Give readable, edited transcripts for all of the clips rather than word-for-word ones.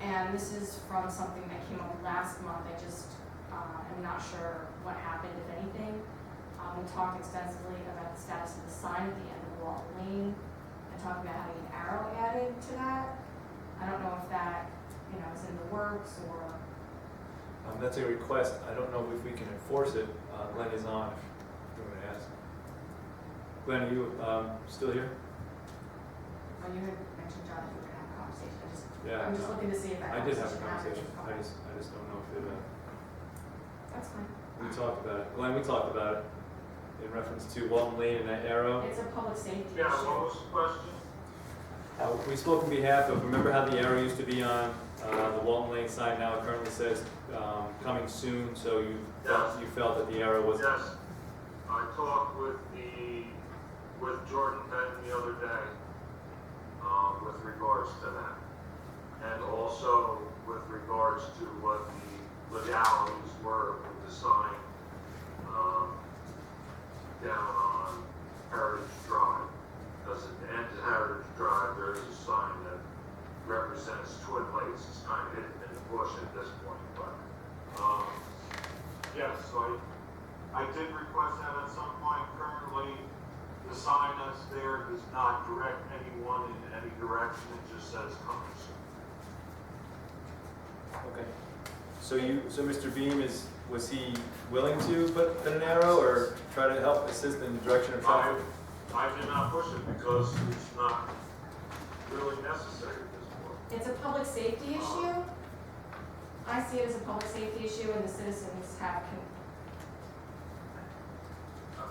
And this is from something that came up last month. I just am not sure what happened, if anything. We talked extensively about the status of the sign at the end of Walton Lane and talked about having an arrow added to that. I don't know if that, is in the works or. That's a request. I don't know if we can enforce it. Glenn is on if you want to ask. Glenn, are you still here? When you had mentioned, John, that you were going to have a conversation, Yeah. I'm just looking to see if that I did have a conversation conversation. happened. I just don't know if it. That's fine. We talked about it. Glenn, we talked about it in reference to Walton Lane and that arrow. It's a public safety Yeah, issue. what was the question? We spoke on behalf of, remember how the arrow used to be on the Walton Lane sign, now it currently says coming soon, so you felt that the arrow was. Yes, I talked with Jordan Penn the other day, with regards to that. And also with regards to what the legalities were with the sign, down on Heritage Drive. Because at the end of Heritage Drive, there is a sign that represents Twin Lakes. It's kind of hidden in the bush at this point, but, yes, so I did request that at some point. Currently, the sign that's there does not direct anyone in any direction. It just says coming soon. Okay. So Mr. Beam was he willing to put an arrow or try to help assist in the direction of traffic? I did not push it because it's not really necessary at this point. It's a public safety issue. I see it as a public safety issue and the citizens have,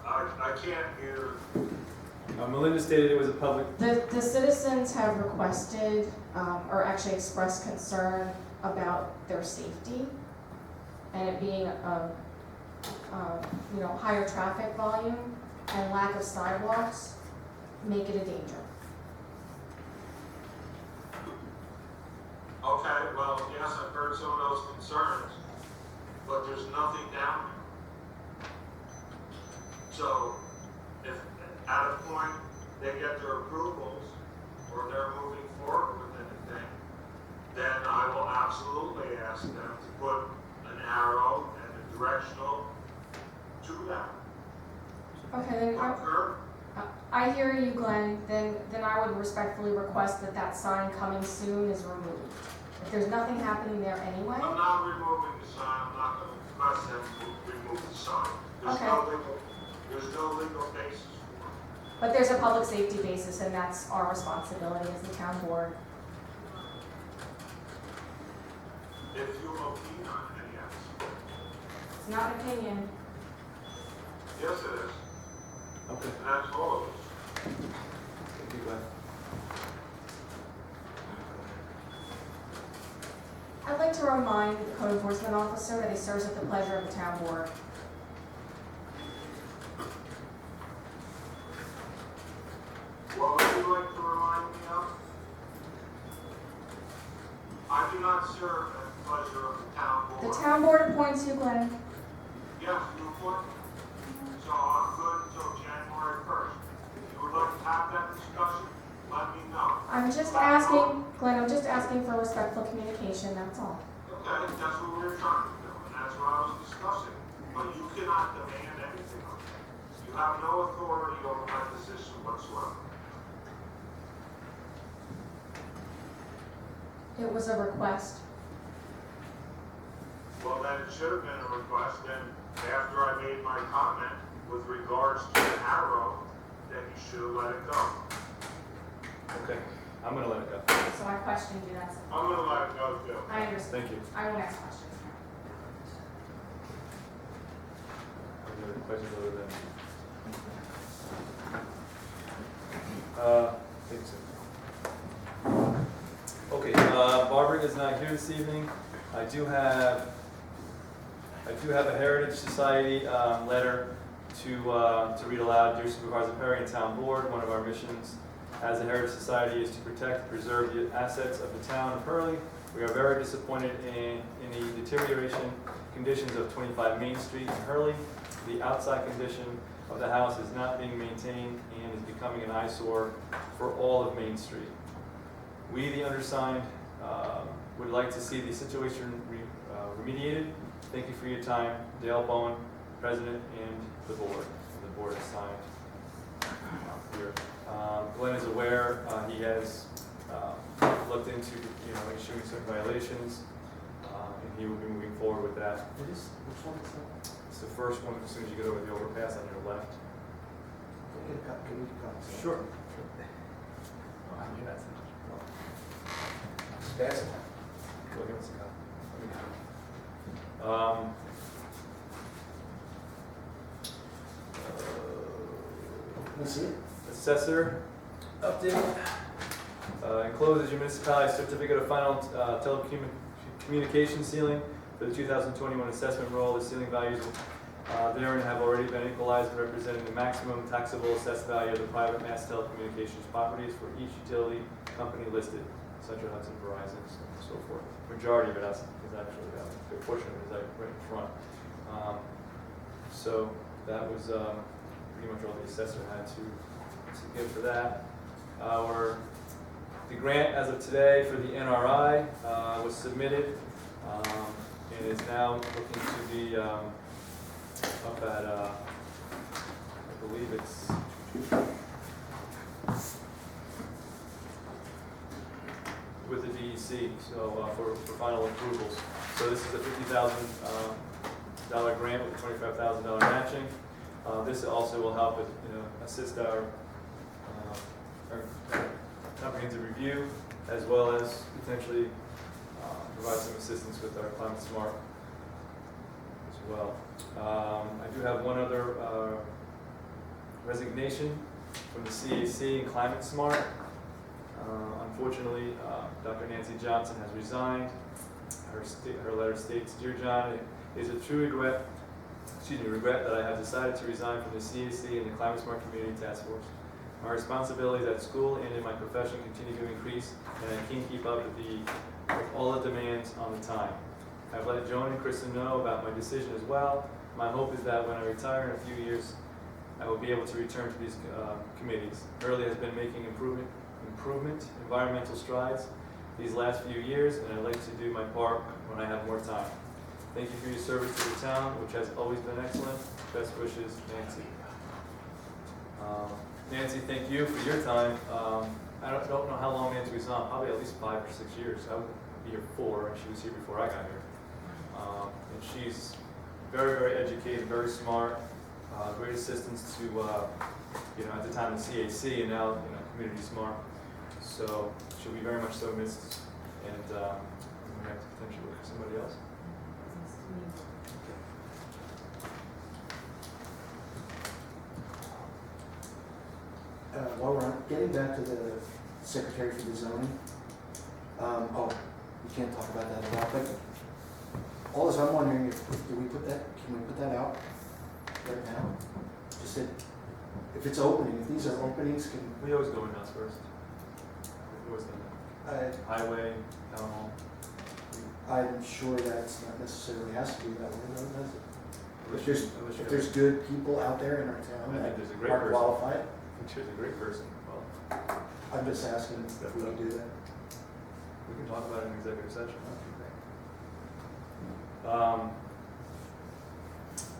I can't hear. Melinda stated it was a public. the citizens have requested, or actually expressed concern about their safety and it being higher traffic volume and lack of sidewalks make it a danger. Okay, well, yes, I've heard some of those concerns, but there's nothing down there. So, if at a point they get their approvals or they're moving forward with anything, then I will absolutely ask them to put an arrow and a directional to that. Okay, then Concur? I hear you, Glenn. Then I would respectfully request that sign coming soon is removed. If there's nothing happening there anyway. I'm not removing the sign. I'm not going to request them to remove the sign. There's no legal basis for it. But there's a public safety basis, and that's our responsibility as the town board. If you opine on it, yes. It's not an opinion. Yes, it is. Okay. And that's all of it. Thank you, Glenn. I'd like to remind the code enforcement officer that he serves at the pleasure of the town board. What would you like to remind me of? I do not serve at the pleasure of the town board. The town board appoints you, Glenn. Yes, you appoint me. So I'm good until January 1st. If you would like to have that discussion, let me know. I'm just asking, Glenn, I'm just asking for respectful communication, that's all. Okay, that's what we were trying to do, and that's what I was discussing. But you cannot demand anything of me. You have no authority over my position whatsoever. It was a request. Well, then it should have been a request, and after I made my comment with regards to the arrow, then you should have let it go. Okay. I'm going to let it go. So I questioned you, that's all. I'm gonna let it go too. I understand. Thank you. I won't ask questions. Are there any questions other than? I think so. Okay, Barbara is not here this evening. I do have a Heritage Society letter to read aloud. Dear Supervisor Perry and Town Board, one of our missions as a Heritage Society is to protect and preserve the assets of the town of Hurley. We are very disappointed in the deterioration conditions of 25 Main Street in Hurley. The outside condition of the house is not being maintained and is becoming an eyesore for all of Main Street. We, the undersigned, would like to see the situation remediated. Thank you for your time. Dale Bowen, President, and the board. The board is signed here. Glenn is aware. He has looked into, issuing certain violations, and he will be moving forward with that. Which one is that? It's the first one as soon as you get over the overpass on your left. Can we cut? Sure. That's it. Go give us a copy. Let's see it. Assessor update. Enclosed is your municipality certificate of final telecommunication ceiling for the 2021 assessment roll. The ceiling values therein have already been equalized, representing the maximum taxable assessed value of the private mass telecommunications properties for each utility company listed, Central Hudson, Verizon, and so forth. Majority of it is actually, a good portion of it is like right in front. So that was pretty much all the assessor had to give for that. The grant as of today for the NRI was submitted and is now looking to be up at, I believe it's with the DEC, so for final approvals. So this is a $50,000 grant with $25,000 matching. This also will help assist our comprehensive review, as well as potentially provide some assistance with our Climate Smart as well. I do have one other resignation from the CAC and Climate Smart. Unfortunately, Dr. Nancy Johnson has resigned. Her letter states, "Dear John, it is a true regret that I have decided to resign from the CAC and the Climate Smart Community Task Force. My responsibilities at school and in my profession continue to increase, and I can't keep up with all the demands on the time. I've let Joan and Kristen know about my decision as well. My hope is that when I retire in a few years, I will be able to return to these committees. Hurley has been making environmental strides these last few years, and I'd like to do my part when I have more time. Thank you for your service to the town, which has always been excellent. Best wishes, Nancy." Nancy, thank you for your time. I don't know how long Nancy was on, probably at least 5 or 6 years. I would be here 4, and she was here before I got here. And she's very, very educated, very smart, great assistance to, at the time the CAC, and now, Community Smart. So she'll be very much so missed, and we have to potentially look for somebody else. While we're getting back to the secretary for the zoning, we can't talk about that a lot, but all this, I'm wondering if, can we put that out right now? Just that, if it's opening, if these are openings, We always go in-house first. We always done that. Highway, town hall. I'm sure that's not necessarily has to be that way, though, does it? Unless If there's good people out there in our I town think that there's a great are person. qualified, She's a great person. Well, I'm just asking if we can do that. we can talk about it in executive session.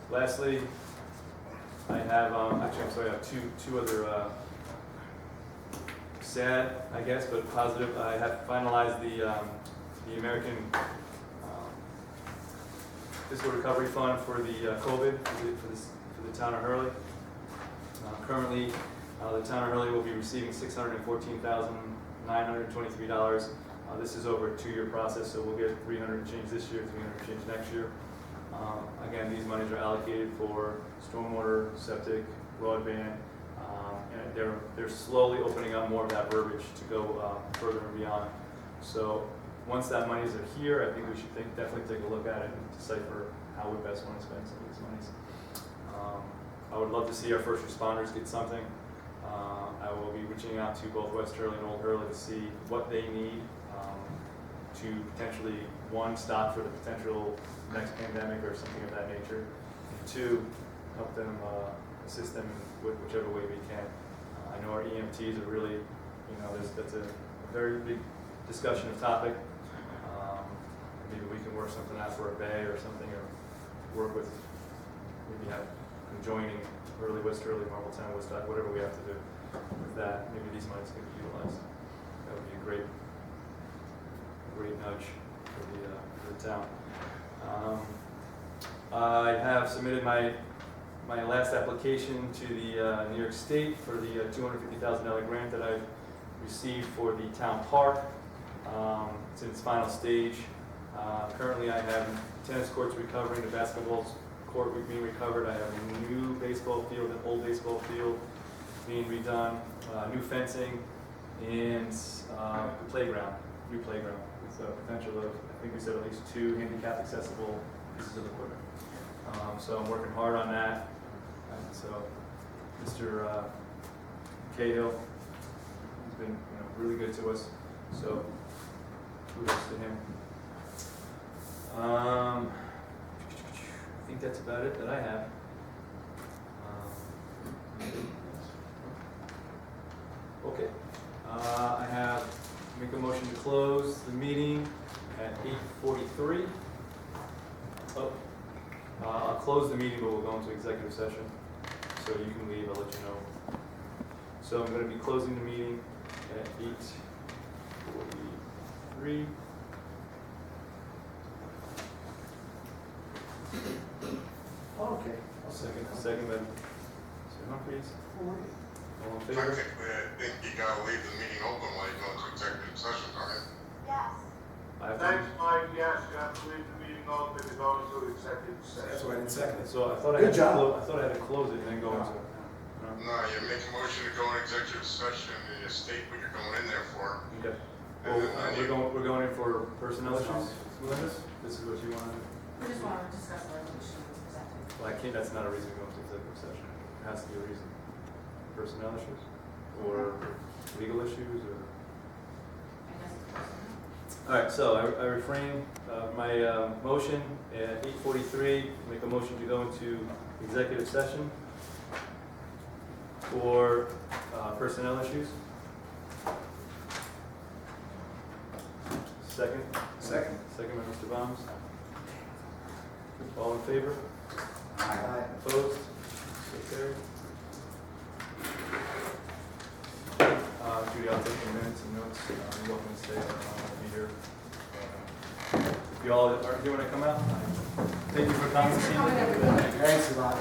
Lastly, I have, actually, I'm sorry, I have two other, sad, I guess, but positive. I have finalized the American Fiscal Recovery Fund for the COVID for the town of Hurley. Currently, the town of Hurley will be receiving $614,923. This is over a 2-year process, so we'll get 300 and change this year, 300 and change next year. Again, these monies are allocated for stormwater, septic, broadband, and they're slowly opening up more of that verbiage to go further and beyond. So once that monies are here, I think we should definitely take a look at it and decipher how we best want to spend some of these monies. I would love to see our first responders get something. I will be reaching out to both West Hurley and Old Hurley to see what they need to potentially, 1, stop for the potential next pandemic or something of that nature, and 2, help them, assist them with whichever way we can. I know our EMTs are really, that's a very big discussion of topic. Maybe we can work something out for a bay or something, or work with, maybe have conjoining early Worcester, early Marpletown, Woodstock, whatever we have to do with that. Maybe these monies can be utilized. That would be a great nudge for the town. I have submitted my last application to the New York State for the $250,000 grant that I received for the town park. It's in its final stage. Currently, I have tennis courts recovering, the basketball court being recovered. I have a new baseball field, an old baseball field being redone, new fencing, and the playground, new playground, with a potential of, I think we said at least 2 handicap accessible pieces of equipment. So I'm working hard on that. And so Mr. Cahill, he's been really good to us. So kudos to him. I think that's about it that I have. Okay. I have make a motion to close the meeting at 8:43. Oh, I'll close the meeting, but we'll go into executive session. So you can leave. I'll let you know. So I'm going to be closing the meeting at 8:43. Okay. Second by Mr. Humphries. All in favor? Technically, I think you gotta leave the meeting open while you go into executive session, right? Yes. I have to- Thanks, Mike, yes, you have to leave the meeting open to go into executive That's session. why I didn't second it. So I thought I Good had to job. I thought I had to close it and then go into. No, you make a motion to go in executive session and you state what you're going in there for. Okay. And Well, then we're going in for personnel issues. This is what you wanted. We just want to discuss the resolution that was presented. Well, I can't. That's not a reason to go into executive session. It has to be a reason. Personnel issues, or legal issues, or. I guess it's personnel. All right. So I refrain my motion at 8:43. Make a motion to go into executive session for personnel issues. Second. Second. Second by Mr. Bombs. All in favor? Aye. Opposed? So carried. Judy, I'll take your minutes and notes. You're welcome to stay. I'll be here. If you all, do you want to come out? Thank you for coming. Thanks for coming, everybody. Thanks a lot.